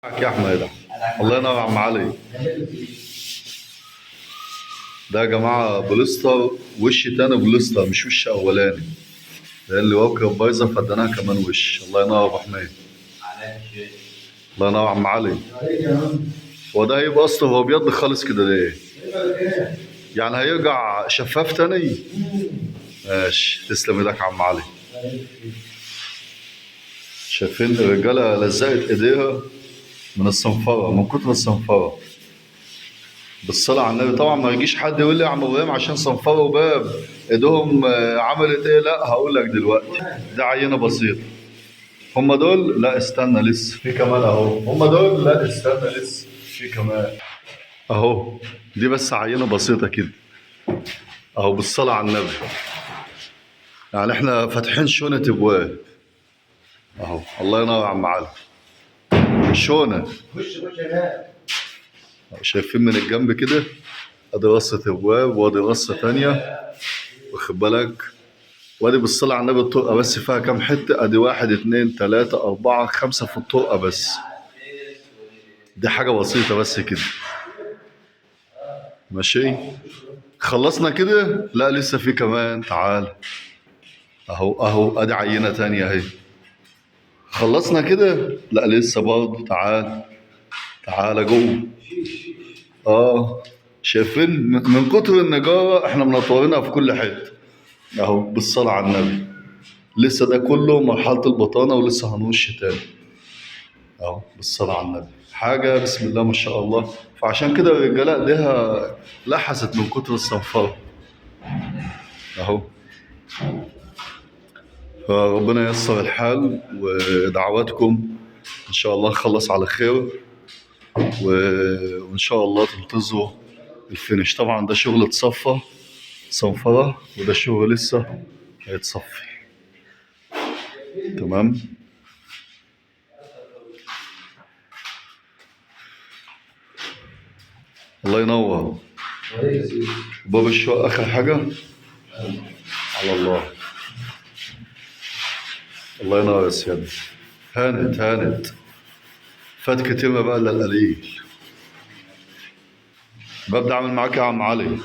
يا احمد، الله ينور يا عم علي. ده يا جماعه بوليستر وش تاني، بوليستر مش وش اولاني. ده اللي واكب بايظه فديناها كمان وش. الله ينور يا ابو حميد. الله ينور يا عم علي. هو ده هيبقى اصلا هو ابيض خالص كده ليه؟ يعني هيرجع شفاف تاني؟ ماشي، تسلم ايدك يا عم علي. شايفين الرجاله لزقت ايديها من الصنفره، من كتر الصنفره. بالصلاة على النبي. طبعا ما يجيش حد يقول لي يا عم ابراهيم عشان صنفروا باب ايدهم عملت ايه. لا، هقول لك دلوقتي. ده عينة بسيطة. هم دول؟ لا استنى، لسه في كمان اهو. هم دول؟ لا استنى، لسه في كمان اهو. دي بس عينة بسيطة كده اهو. بالصلاة على النبي. يعني احنا فاتحين شونة ابواب اهو. الله ينور يا عم علي. شونة. شايفين من الجنب كده؟ ادي رصة ابواب وادي رصة تانية، واخد بالك؟ وادي بالصلاة على النبي الطرقة بس فيها كام حتة. ادي واحد اتنين تلاتة اربعة خمسة في الطرقة بس. دي حاجة بسيطة بس كده. ماشي، خلصنا كده؟ لا لسه في كمان. تعال اهو اهو. ادي عينة تانية اهي. خلصنا كده؟ لا لسه برضه. تعال تعال جوه. اه، شايفين من كتر النجارة احنا منطورينها في كل حتة اهو. بالصلاة على النبي. لسه ده كله مرحلة البطانة ولسه هنوش تاني اهو. بالصلاة على النبي. حاجة بسم الله ما شاء الله. فعشان كده الرجالة ايديها لحست من كتر الصنفرة اهو. فربنا ييسر الحال ودعواتكم ان شاء الله نخلص على خير وان شاء الله تنتظروا الفينش. طبعا ده شغل اتصفى صنفرة، وده شغل لسه هيتصفي. تمام. الله ينور. باب الشقة آخر حاجة. على الله. الله ينور يا سيادة. هانت هانت. فات كتير ما بقى إلا القليل. ببدأ أعمل معاك يا عم علي.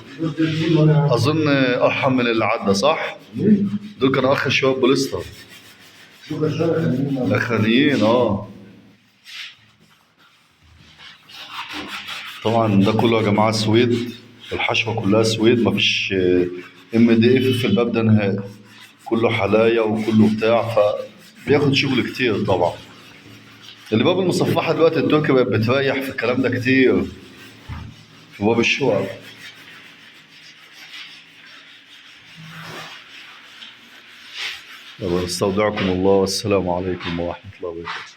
أظن أرحم من اللي عدى، صح؟ دول كانوا آخر شوية بوليستر. الأخرانيين طبعا ده كله يا جماعة سويد. الحشوة كلها سويد، مفيش MDF في الباب ده نهائي. كله حلايا وكله بتاع، فبياخد شغل كتير طبعا. الباب المصفحة دلوقتي التركي بقت بتريح في الكلام ده كتير في باب الشقق. يلا نستودعكم الله، والسلام عليكم ورحمة الله وبركاته.